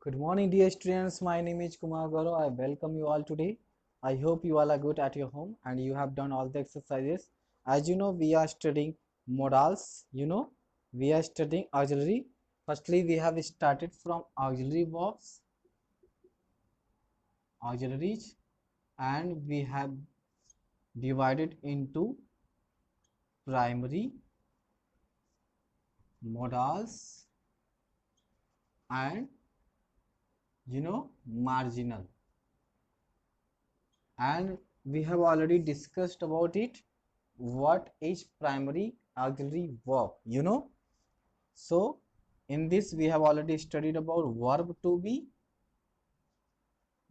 Good morning, dear students. My name is Kumar Gaurav. I welcome you all today. I hope you all are good at your home and you have done all the exercises. As you know, we are studying modals. We are studying auxiliary. Firstly, we have started from auxiliary verbs, auxiliaries, and we have divided into primary, modals, and marginal. And we have already discussed about it. What is primary auxiliary verb? So in this we have already studied about verb to be,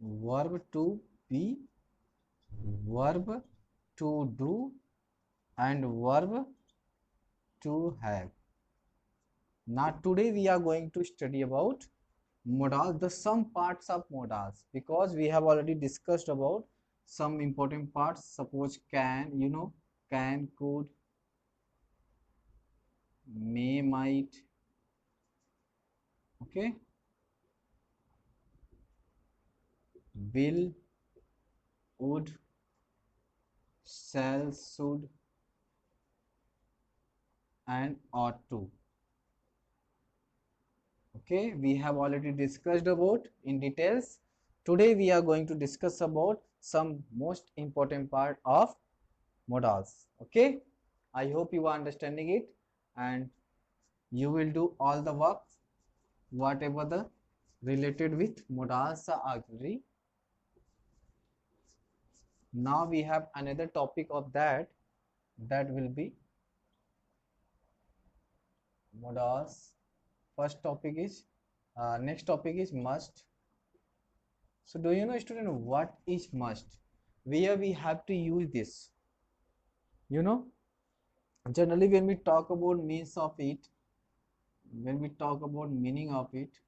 verb to do, and verb to have. Now today we are going to study about modal, the some parts of modals, because we have already discussed about some important parts. Suppose can, can, could, may, might, okay, will, would, shall, should, and ought to. Okay, we have already discussed about in details. Today we are going to discuss about some most important part of modals. Okay, I hope you are understanding it and you will do all the work whatever the related with modals or auxiliary. Now we have another topic of that will be modals. First topic is next topic is must. So do you know, student, what is must? Where we have to use this? You know, generally when we talk about means of it, when we talk about meaning of it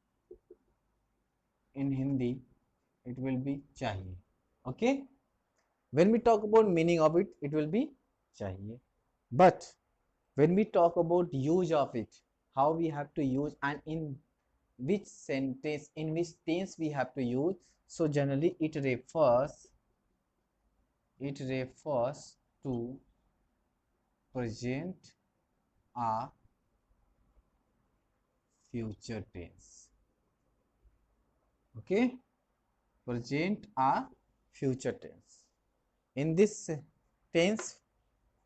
in Hindi, it will be chahiye. Okay? When we talk about meaning of it, it will be chahiye. But when we talk about use of it, how we have to use and in which sentence, in which tense we have to use, so generally it refers to present or future tense. Okay, present or future tense. In this tense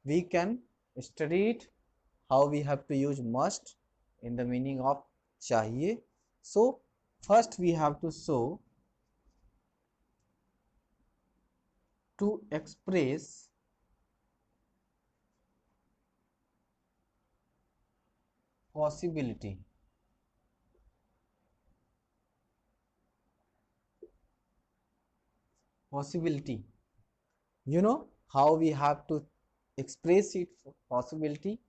we can study it how we have to use must in the meaning of chahiye. So first we have to show to express possibility. Possibility, you know how we have to express it for possibility.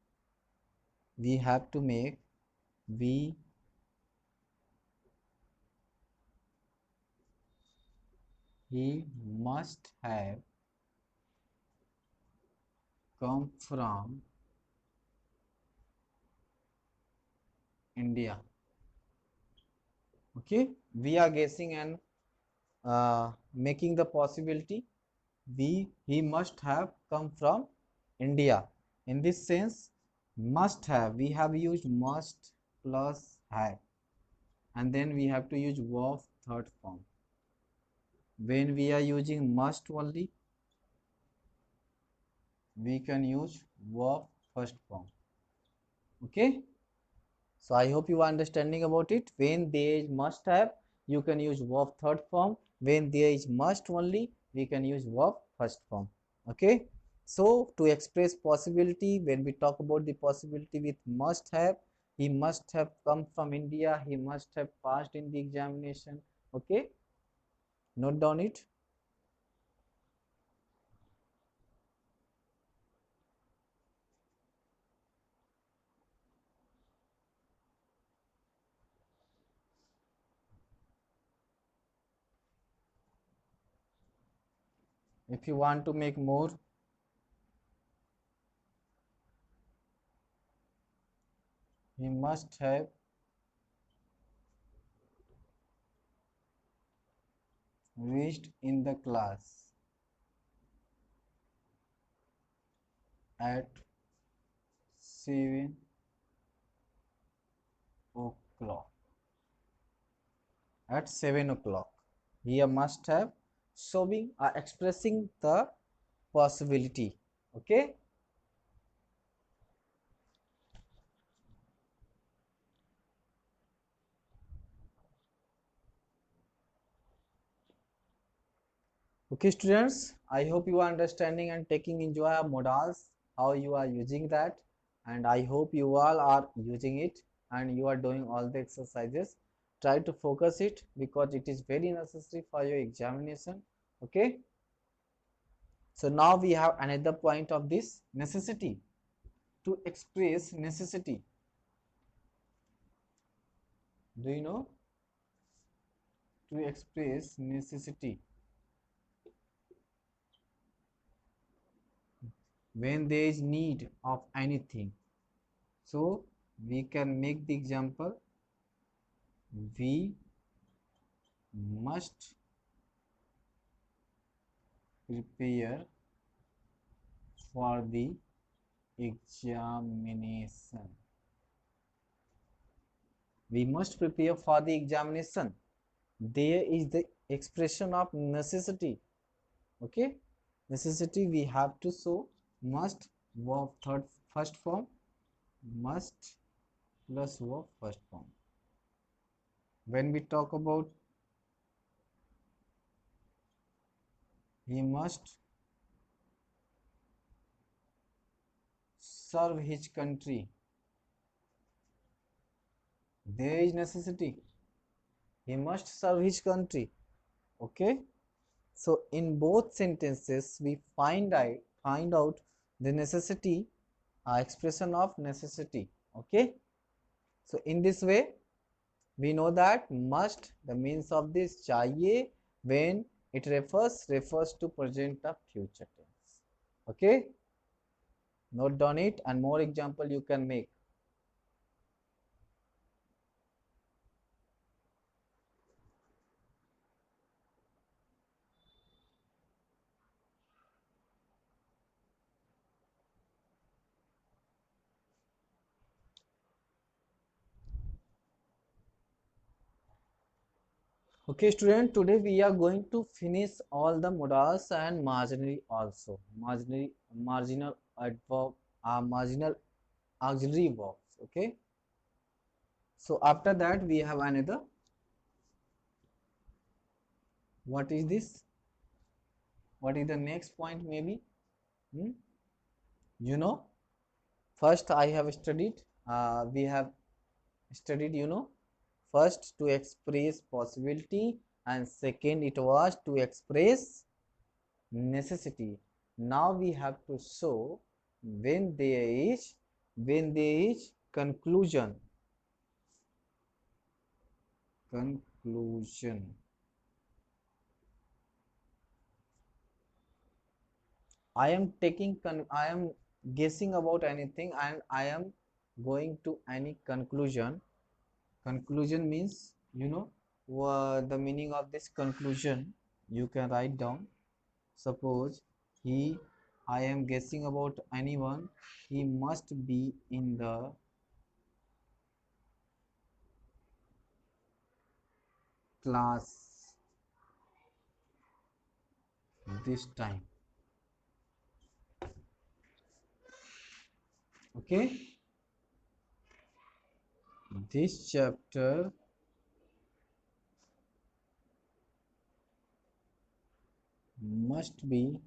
We have to make we he must have come from India. Okay, we are guessing and making the possibility he must have come from India. In this sense, must have, we have used must plus have, and then we have to use verb third form. When we are using must only, we can use verb first form. Okay, so I hope you are understanding about it. When there is must have, you can use verb third form. When there is must only, we can use verb first form. Okay, so to express possibility, when we talk about the possibility with must have, he must have come from India, he must have passed in the examination. Okay, note down it. If you want to make more, he must have reached in the class at 7 o'clock. At 7 o'clock. Here must have showing or expressing the possibility. Okay. Okay, students, I hope you are understanding and taking enjoy of modals, how you are using that, and I hope you all are using it and you are doing all the exercises. Try to focus it because it is very necessary for your examination. Okay. So now we have another point of this necessity. To express necessity. Do you know? To express necessity. When there is need of anything. So we can make the example. We must prepare for the examination. We must prepare for the examination. There is the expression of necessity. Okay, necessity we have to show must verb third first form, must plus verb first form. When we talk about he must serve his country, there is necessity. He must serve his country. Okay. So in both sentences we find out the necessity, expression of necessity. Okay. So in this way we know that must, the means of this chahiye, when it refers to present of future tense. Okay. Note down it and more example you can make. Okay, student, today we are going to finish all the modals and marginally also. Marginal adverb, marginal auxiliary verbs. Okay. So after that we have another. What is this? What is the next point maybe? Hmm? You know, first I have studied, we have studied, first to express possibility and second it was to express necessity. Now we have to show when there is conclusion. I am I am guessing about anything and I am going to any conclusion. Conclusion means, the meaning of this conclusion. You can write down. Suppose I am guessing about anyone. He must be in the class this time. Okay. This chapter must be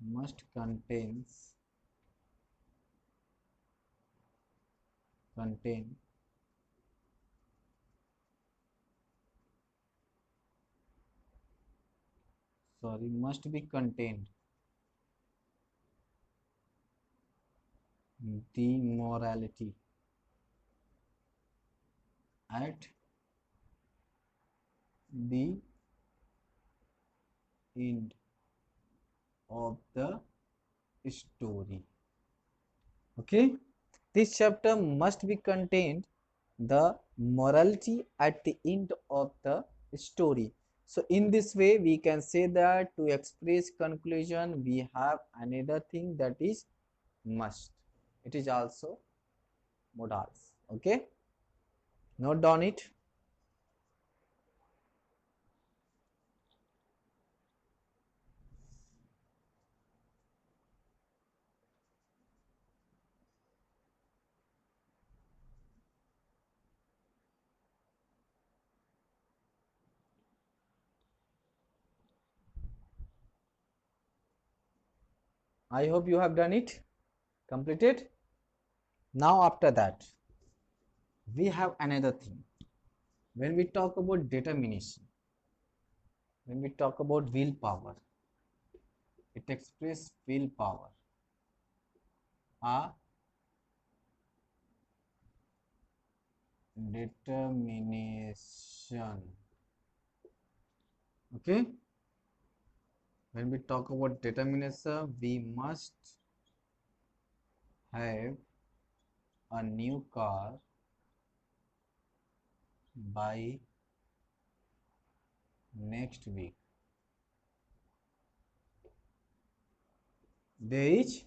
must contain must be contained the morality at the end of the story. Okay, this chapter must be contained the morality at the end of the story. So in this way we can say that to express conclusion we have another thing that is must. It is also modals. Okay, note down it. I hope you have done it, completed. Now after that we have another thing. When we talk about determination, when we talk about willpower, it expresses willpower, a determination. Okay, when we talk about determination we must have a new car by next week. There is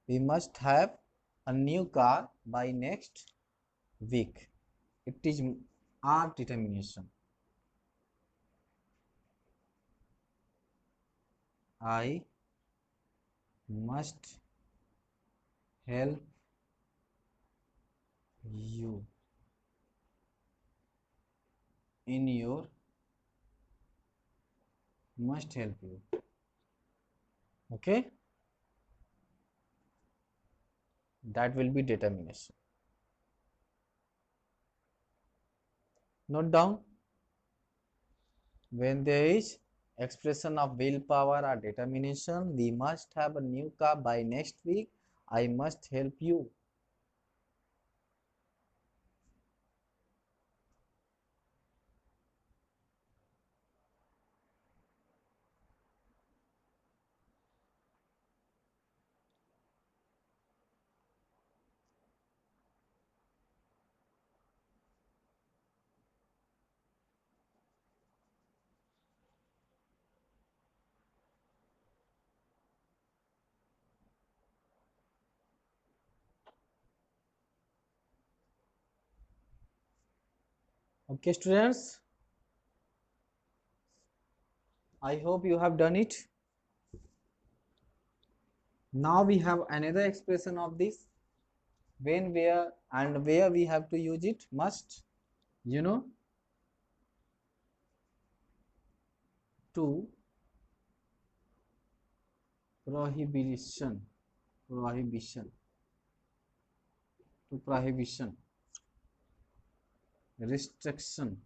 we must have a new car by next week. It is our determination. I must help you in your must help you. Okay, that will be determination. Note down, when there is expression of willpower or determination, we must have a new car by next week. I must help you. Okay, students, I hope you have done it. Now we have another expression of this, when, where and where we have to use it. Must, you know, to prohibition, prohibition, to prohibition, restriction,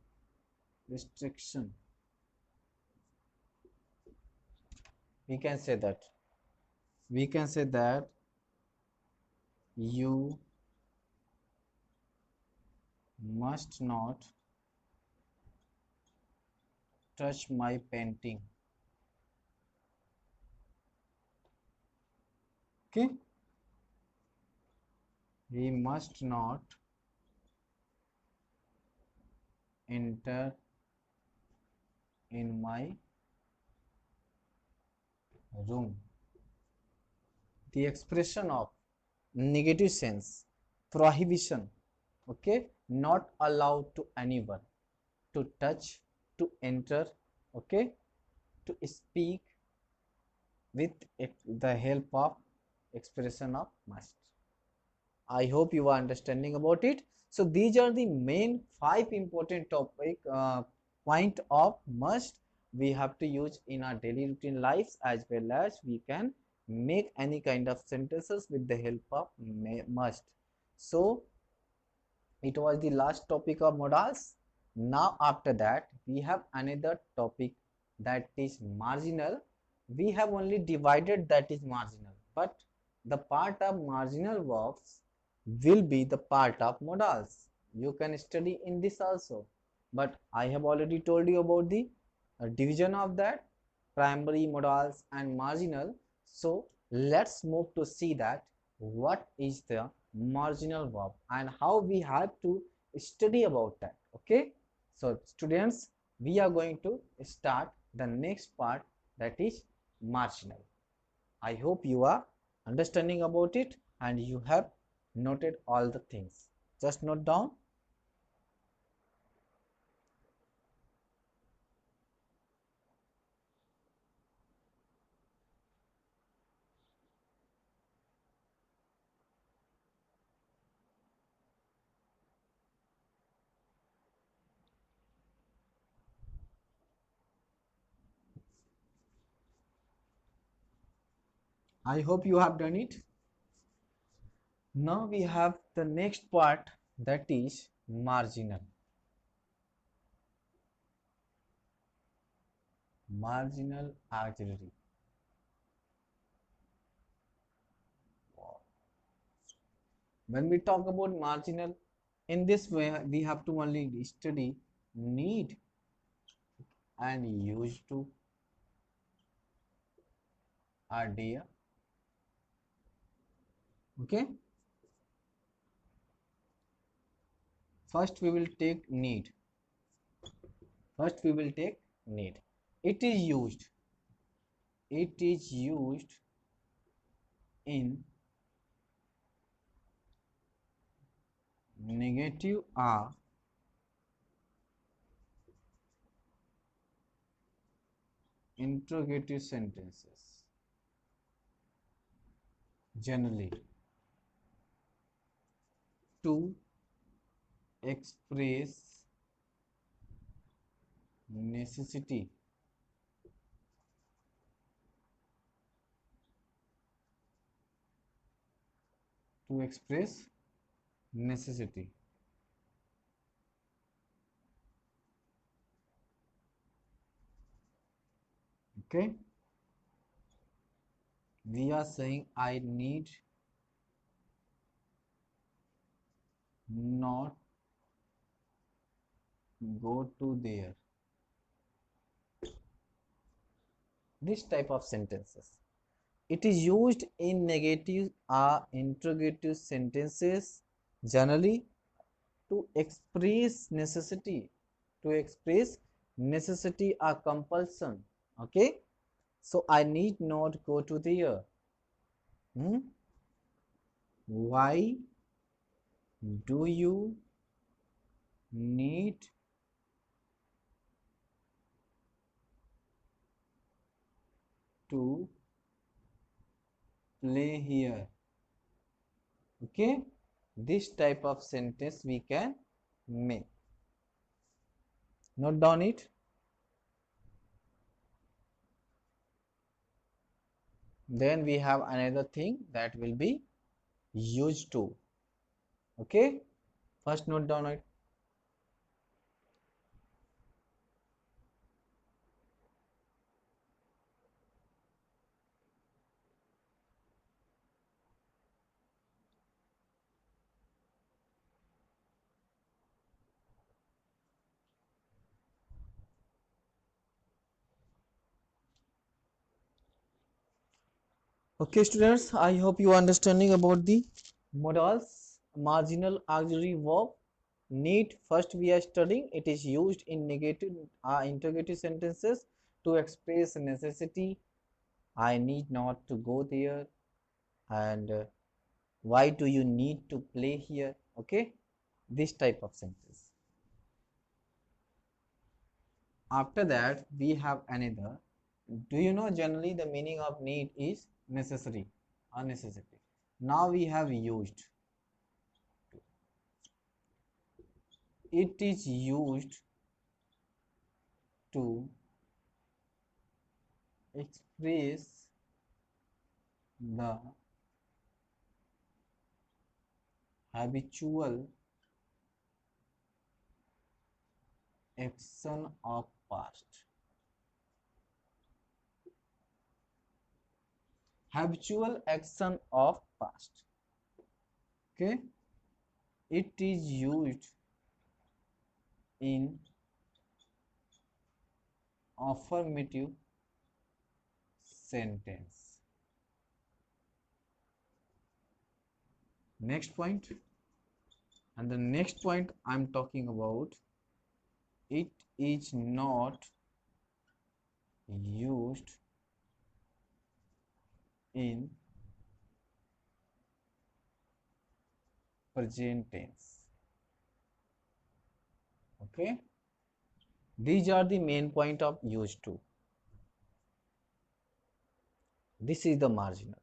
restriction. We can say that. We can say that you must not touch my painting. Okay, we must not enter in my room. The expression of negative sense, prohibition. Okay, not allowed to anyone to touch, to enter, okay, to speak with the help of expression of must. I hope you are understanding about it. So these are the main 5 important point of must we have to use in our daily routine lives, as well as we can make any kind of sentences with the help of must. So it was the last topic of modals. Now after that we have another topic, that is marginal. We have only divided that is marginal, but the part of marginal verbs will be the part of modals. You can study in this also, but I have already told you about the division of that. primary, modals, and marginal. So let's move to see that what is the marginal verb and how we have to study about that. Okay, so students, we are going to start the next part, that is marginal. I hope you are understanding about it and you have noted all the things. Just note down. I hope you have done it. Now we have the next part, that is marginal. Marginal auxiliary. When we talk about marginal, in this way we have to only study need and used to are there. Okay, first we will take need. First we will take need. It is used. It is used in negative R interrogative sentences generally to express necessity to express necessity. Okay, we are saying I need not go to there. This type of sentences, it is used in negative or interrogative sentences generally to express necessity, to express necessity or compulsion. Okay, so I need not go to there. Why do you need to play here? Okay, this type of sentence we can make. Note down it. Then we have another thing that will be used to. Okay, first note down it. Okay students, I hope you are understanding about the modals. Marginal auxiliary verb need, first we are studying, it is used in negative interrogative sentences to express necessity. I need not to go there, and why do you need to play here? Okay, this type of sentence. After that we have another. Do you know generally the meaning of need is necessary or necessity? Now we have used. It is used to express the habitual action of past. Habitual action of past. Okay, it is used in affirmative sentence. Next point, and the next point I'm talking about, it is not used in present tense. Okay, these are the main point of used to. This is the marginal.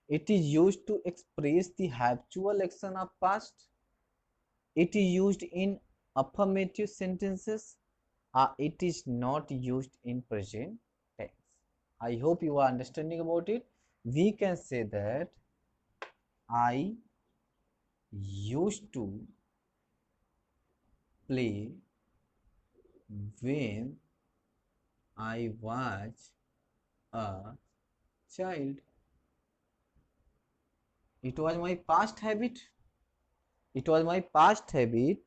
It is used to express the habitual action of past. It is used in affirmative sentences. It is not used in present tense. I hope you are understanding about it. We can say that I used to play when I was a child. It was my past habit. It was my past habit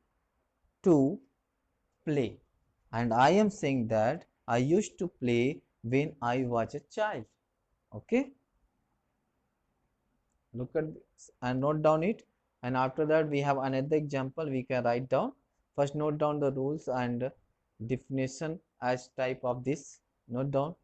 to play. And I am saying that I used to play when I was a child. Okay. Look at this and note down it. And after that, we have another example we can write down. First, note down the rules and definition as type of this. Note down.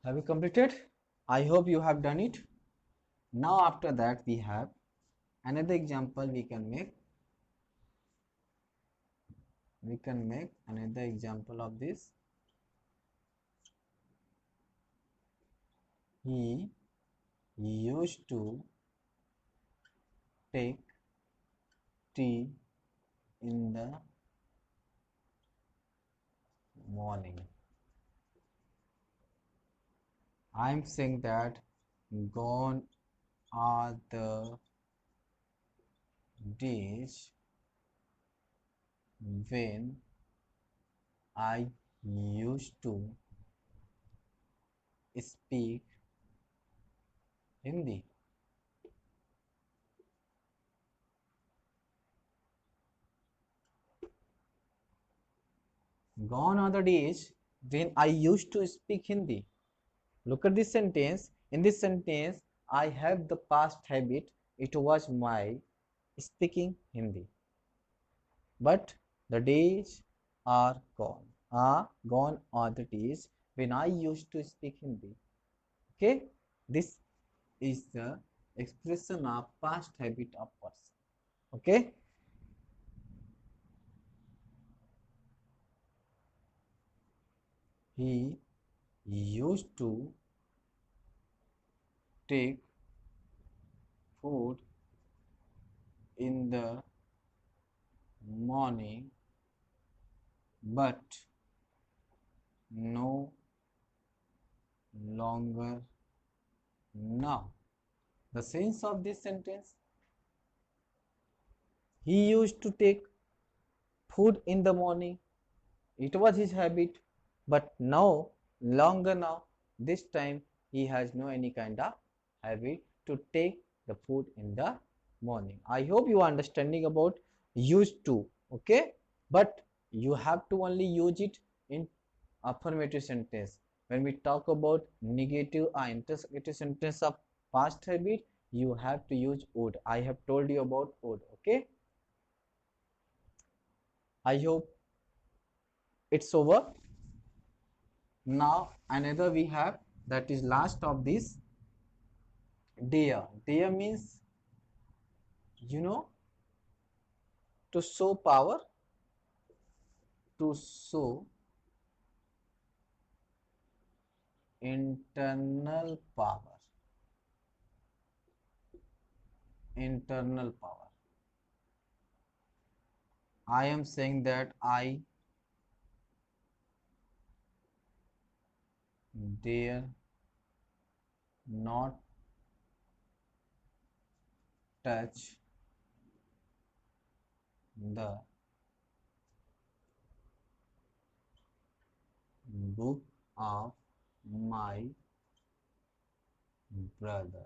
Have you completed? I hope you have done it. Now, after that, we have another example we can make. We can make another example of this. He used to take tea in the morning. I am saying that gone are the days when I used to speak Hindi. Gone are the days when I used to speak Hindi. Look at this sentence. In this sentence, I have the past habit. It was my speaking Hindi. But the days are gone. Gone are the days when I used to speak Hindi. Okay, this is the expression of past habit of person. Okay, he used to take food in the morning, but no longer now. The sense of this sentence, he used to take food in the morning. It was his habit, but now, longer now, this time he has no any kind of habit to take the food in the morning. I hope you are understanding about used to, okay? But you have to only use it in affirmative sentence. When we talk about negative or interrogative sentence of past habit, you have to use would. I have told you about would, okay? I hope it's over. Now another we have, that is last of this, dare. Dare means, you know, to show power, to show internal power. Internal power. I am saying that I dare not touch the book of my brother.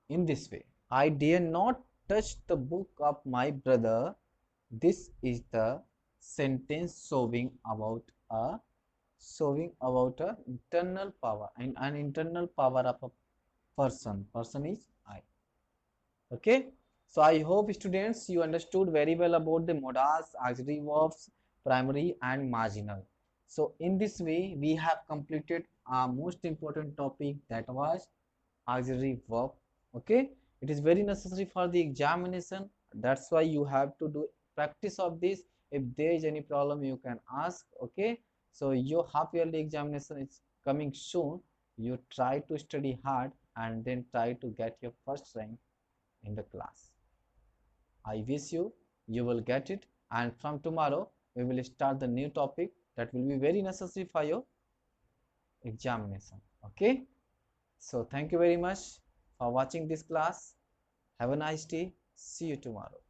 In this way, I dare not touch the book of my brother. This is the sentence showing about a internal power, and an internal power of a person. Person is I. Okay. So I hope students you understood very well about the modals, auxiliary verbs, primary and marginal. So in this way we have completed our most important topic, that was auxiliary verb. Okay, it is very necessary for the examination. That's why you have to do practice of this. If there is any problem you can ask. Okay, so your half yearly examination is coming soon. You try to study hard and then try to get your first rank in the class. I wish you will get it, and from tomorrow we will start the new topic that will be very necessary for your examination. Okay, so thank you very much for watching this class. Have a nice day. See you tomorrow.